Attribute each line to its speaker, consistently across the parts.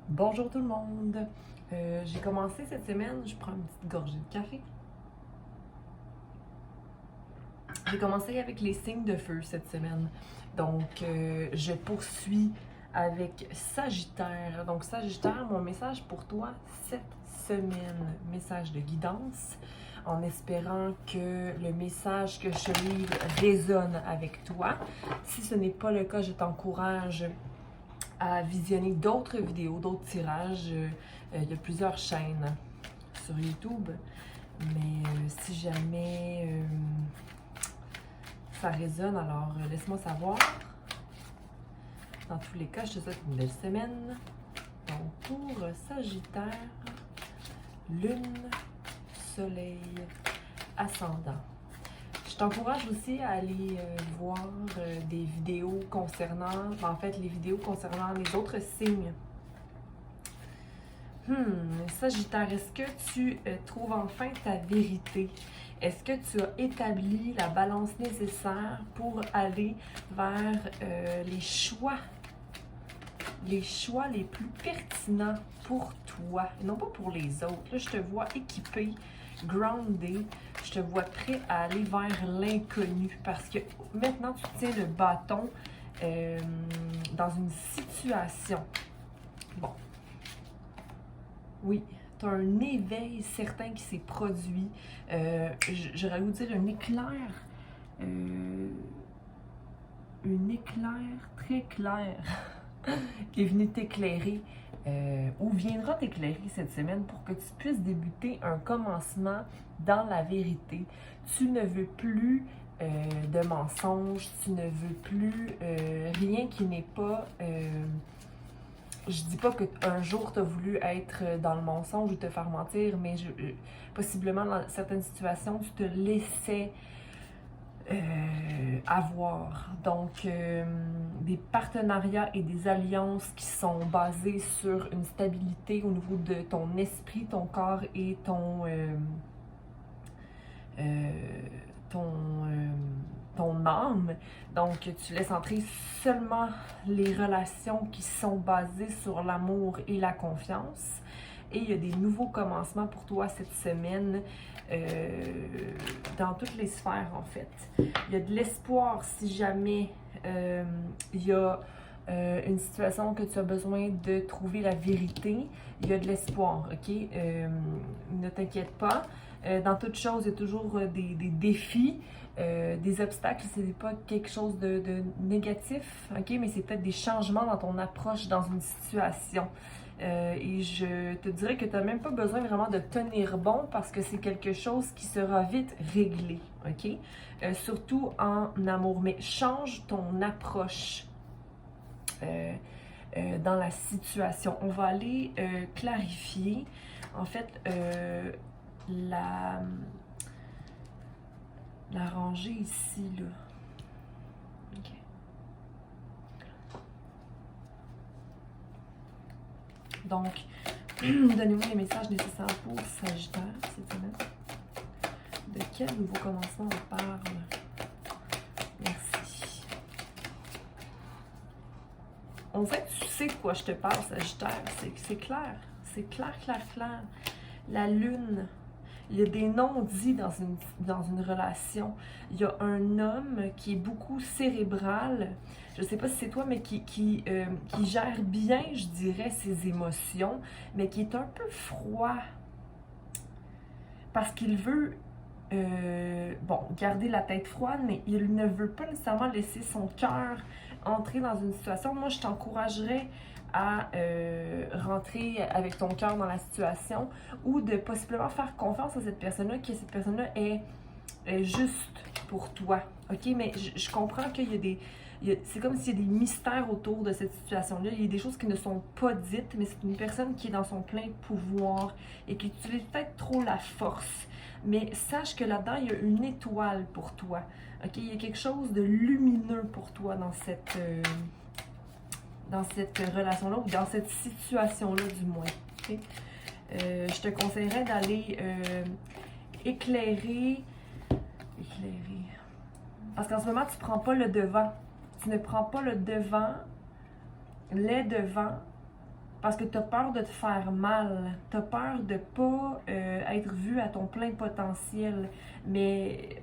Speaker 1: Bonjour tout le monde! J'ai commencé cette semaine, je prends une petite gorgée de café. J'ai commencé avec les signes de feu cette semaine. Donc, je poursuis avec Sagittaire. Donc, Sagittaire, mon message pour toi cette semaine, message de guidance, en espérant que le message que je te livre résonne avec toi. Si ce n'est pas le cas, je t'encourage à visionner d'autres vidéos, d'autres tirages. Il y a plusieurs chaînes sur YouTube, mais si jamais ça résonne, alors laisse-moi savoir. Dans tous les cas, je te souhaite une belle semaine. Donc pour Sagittaire, Lune, Soleil, Ascendant. Je t'encourage aussi à aller voir des vidéos concernant, en fait, les vidéos concernant les autres signes. Sagittaire, est-ce que tu trouves enfin ta vérité? Est-ce que tu as établi la balance nécessaire pour aller vers les choix les plus pertinents pour toi, et non pas pour les autres? Là, je te vois équipé, groundé, je te vois prêt à aller vers l'inconnu parce que maintenant tu tiens le bâton dans une situation. Bon, oui, tu as un éveil certain qui s'est produit. J'aurais voulu dire un éclair très clair qui est venu t'éclairer ou viendra t'éclairer cette semaine pour que tu puisses débuter un commencement dans la vérité. Tu ne veux plus de mensonges, tu ne veux plus rien qui n'est pas... je dis pas qu'un jour tu as voulu être dans le mensonge ou te faire mentir, mais possiblement dans certaines situations, tu te laissais avoir. Donc, des partenariats et des alliances qui sont basées sur une stabilité au niveau de ton esprit, ton corps et ton, ton âme. Donc, tu laisses entrer seulement les relations qui sont basées sur l'amour et la confiance. Et il y a des nouveaux commencements pour toi cette semaine dans toutes les sphères, en fait. Il y a de l'espoir si jamais il y a une situation que tu as besoin de trouver la vérité. Il y a de l'espoir, ok? Ne t'inquiète pas. Dans toute chose, il y a toujours des défis, des obstacles. C'est pas quelque chose de négatif, ok? Mais c'est peut-être des changements dans ton approche dans une situation. Et je te dirais que tu n'as même pas besoin vraiment de tenir bon parce que c'est quelque chose qui sera vite réglé, ok? Surtout en amour. Mais change ton approche dans la situation. On va aller clarifier, en fait, la rangée ici, là. Ok. Donc, donnez-moi les messages nécessaires pour Sagittaire cette semaine. De quel nouveau commencement on parle? Merci. En fait, tu sais de quoi je te parle, Sagittaire. C'est clair. C'est clair, clair, clair. La lune. Il y a des non-dits dans une relation. Il y a un homme qui est beaucoup cérébral. Je ne sais pas si c'est toi, mais qui gère bien, je dirais, ses émotions, mais qui est un peu froid. Parce qu'il veut, garder la tête froide, mais il ne veut pas nécessairement laisser son cœur entrer dans une situation. Moi, je t'encouragerais à rentrer avec ton cœur dans la situation ou de possiblement faire confiance à cette personne-là, que cette personne-là est juste pour toi. OK? Mais je comprends qu'il y a des... c'est comme s'il y a des mystères autour de cette situation-là. Il y a des choses qui ne sont pas dites, mais c'est une personne qui est dans son plein pouvoir et qui utilise peut-être trop la force. Mais sache que là-dedans, il y a une étoile pour toi. OK? Il y a quelque chose de lumineux pour toi dans cette relation-là ou dans cette situation-là du moins. Okay? Je te conseillerais d'aller éclairer. Parce qu'en ce moment, tu ne prends pas le devant. Tu ne prends pas le devant, les devants, parce que tu as peur de te faire mal, tu as peur de ne pas être vu à ton plein potentiel, mais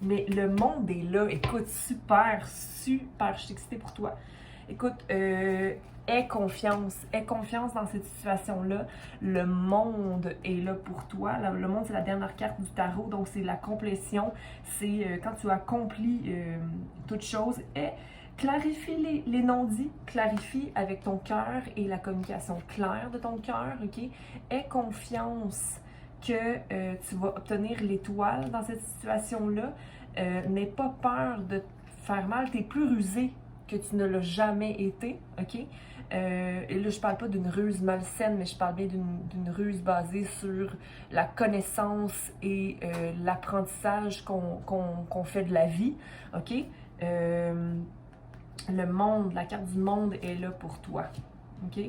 Speaker 1: le monde est là. Écoute, super, super, je suis excitée pour toi. Écoute, aie confiance dans cette situation-là. Le monde est là pour toi. Le monde, c'est la dernière carte du tarot, donc c'est la complétion. C'est quand tu accomplis toute chose. Et clarifie les non-dits, clarifie avec ton cœur et la communication claire de ton cœur, ok? Aie confiance que tu vas obtenir l'étoile dans cette situation-là. N'aie pas peur de te faire mal. Tu es plus rusé que tu ne l'as jamais été, ok? Et là, je parle pas d'une ruse malsaine, mais je parle bien d'une ruse basée sur la connaissance et l'apprentissage qu'on fait de la vie, ok? Le monde, la carte du monde est là pour toi, ok?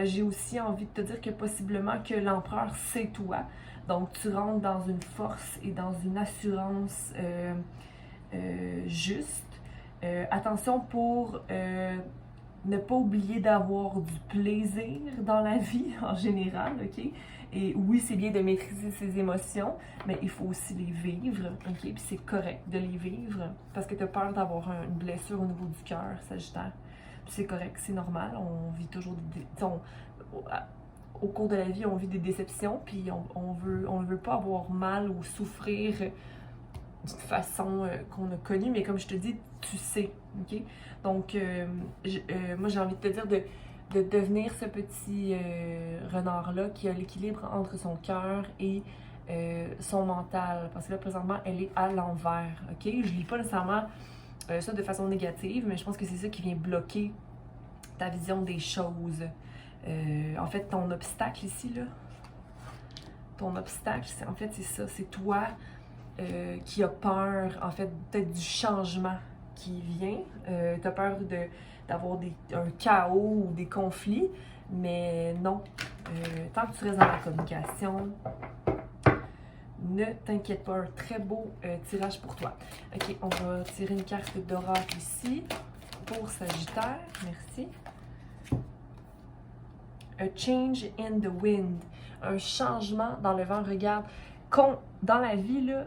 Speaker 1: J'ai aussi envie de te dire que possiblement que l'empereur, c'est toi. Donc, tu rentres dans une force et dans une assurance juste. Attention pour ne pas oublier d'avoir du plaisir dans la vie en général, ok? Et oui, c'est bien de maîtriser ses émotions, mais il faut aussi les vivre, ok? Puis c'est correct de les vivre parce que tu as peur d'avoir une blessure au niveau du cœur, Sagittaire. Puis c'est correct, c'est normal, on vit toujours au cours de la vie, on vit des déceptions, puis on veut pas avoir mal ou souffrir d'une façon qu'on a connue, mais comme je te dis, tu sais, ok? Donc, moi, j'ai envie de te dire de devenir ce petit renard-là qui a l'équilibre entre son cœur et son mental. Parce que là, présentement, elle est à l'envers, ok? Je lis pas nécessairement ça de façon négative, mais je pense que c'est ça qui vient bloquer ta vision des choses. En fait, ton obstacle ici, là, ton obstacle, en fait, c'est ça, c'est toi qui a peur, en fait, peut-être du changement qui vient. Tu as peur d'avoir un chaos ou des conflits, mais non. Tant que tu restes dans la communication, ne t'inquiète pas. Un très beau tirage pour toi. Ok, on va tirer une carte d'oracle ici pour Sagittaire. Merci. A change in the wind. Un changement dans le vent. Regarde, dans la vie, là,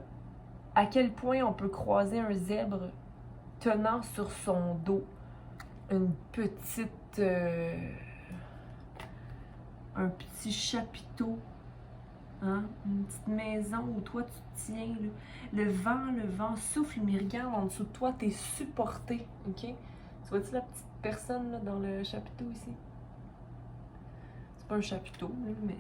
Speaker 1: à quel point on peut croiser un zèbre tenant sur son dos une petite... un petit chapiteau, hein? Une petite maison où toi tu tiens. Là. Le vent souffle, mais regarde, en dessous de toi, tu es supporté, ok? Tu vois-tu la petite personne là, dans le chapiteau ici? C'est pas un chapiteau, là, mais...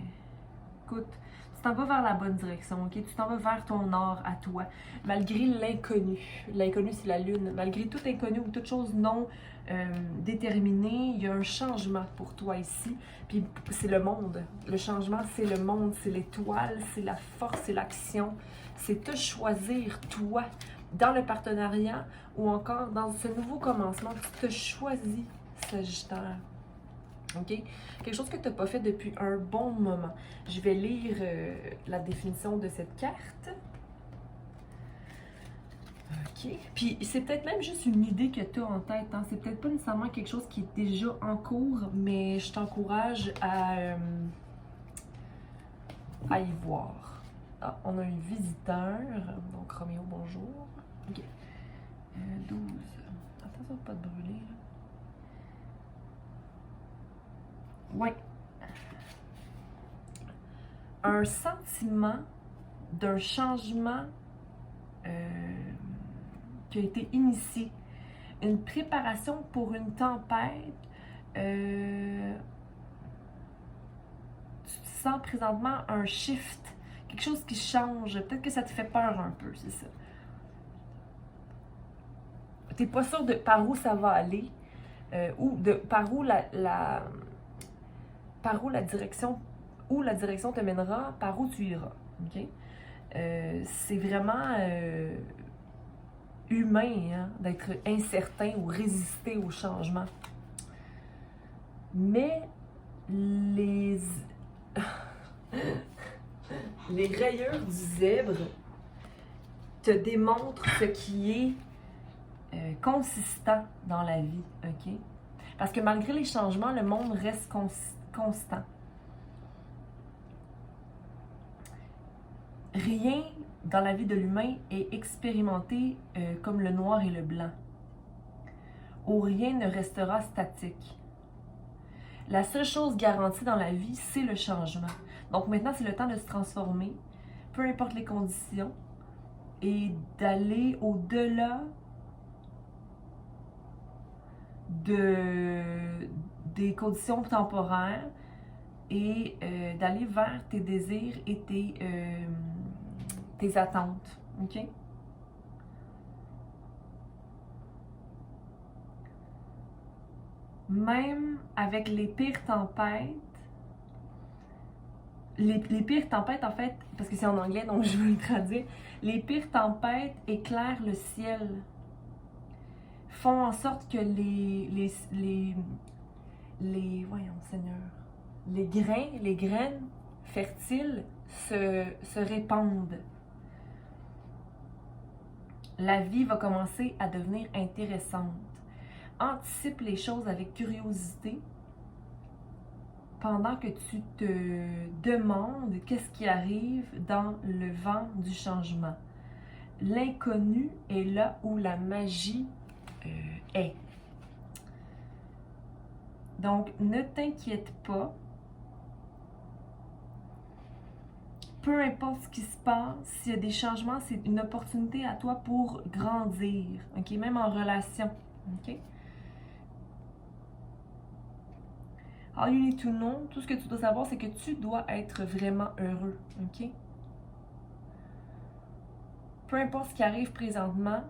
Speaker 1: Écoute, tu t'en vas vers la bonne direction, ok? Tu t'en vas vers ton or à toi, malgré l'inconnu. L'inconnu, c'est la lune. Malgré tout inconnu ou toute chose non déterminée, il y a un changement pour toi ici. Puis c'est le monde. Le changement, c'est le monde, c'est l'étoile, c'est la force, c'est l'action. C'est te choisir, toi, dans le partenariat ou encore dans ce nouveau commencement. Tu te choisis, Sagittaire. OK? Quelque chose que tu n'as pas fait depuis un bon moment. Je vais lire la définition de cette carte. OK. Puis c'est peut-être même juste une idée que tu as en tête. Hein? C'est peut-être pas nécessairement quelque chose qui est déjà en cours, mais je t'encourage à y voir. Ah, on a un visiteur. Donc, Roméo, bonjour. OK. 12. Attention, pas de brûler. Là. Oui. Un sentiment d'un changement qui a été initié. Une préparation pour une tempête. Tu sens présentement un shift. Quelque chose qui change. Peut-être que ça te fait peur un peu, c'est ça. Tu n'es pas sûr de par où ça va aller. Ou de par où la direction te mènera, par où tu iras. Okay? C'est vraiment humain hein, d'être incertain ou résister au changement. Mais les rayures du zèbre te démontrent ce qui est consistant dans la vie, OK? Parce que malgré les changements, le monde reste constant. Rien dans la vie de l'humain est expérimenté comme le noir et le blanc, où rien ne restera statique. La seule chose garantie dans la vie, c'est le changement. Donc maintenant, c'est le temps de se transformer, peu importe les conditions, et d'aller au-delà des conditions temporaires et d'aller vers tes désirs et tes attentes. OK? Même avec les pires tempêtes, les pires tempêtes, en fait, parce que c'est en anglais, donc je vais le traduire, les pires tempêtes éclairent le ciel, font en sorte que voyons, Seigneur, les graines fertiles se répandent. La vie va commencer à devenir intéressante. Anticipe les choses avec curiosité pendant que tu te demandes qu'est-ce qui arrive dans le vent du changement. L'inconnu est là où la magie est. Donc, ne t'inquiète pas. Peu importe ce qui se passe, s'il y a des changements, c'est une opportunité à toi pour grandir, ok? Même en relation, ok? All you need to know, tout ce que tu dois savoir, c'est que tu dois être vraiment heureux, ok? Peu importe ce qui arrive présentement,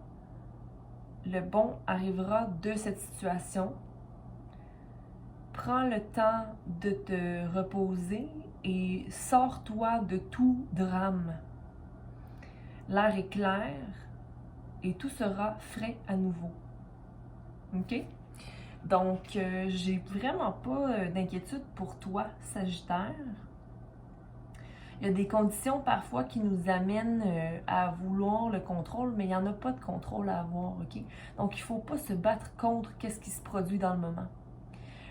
Speaker 1: le bon arrivera de cette situation. Prends le temps de te reposer et sors-toi de tout drame. L'air est clair et tout sera frais à nouveau. OK? Donc, j'ai vraiment pas d'inquiétude pour toi, Sagittaire. Il y a des conditions parfois qui nous amènent à vouloir le contrôle, mais il n'y en a pas de contrôle à avoir, OK? Donc, il ne faut pas se battre contre ce qui se produit dans le moment.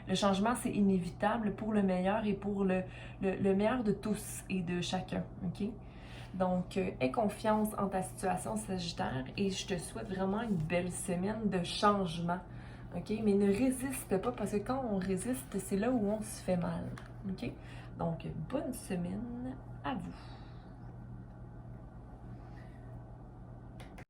Speaker 1: Le changement, c'est inévitable pour le meilleur et pour le meilleur de tous et de chacun, OK? Donc, aie confiance en ta situation, Sagittaire, et je te souhaite vraiment une belle semaine de changement, OK? Mais ne résiste pas, parce que quand on résiste, c'est là où on se fait mal, OK? Donc, bonne semaine à vous!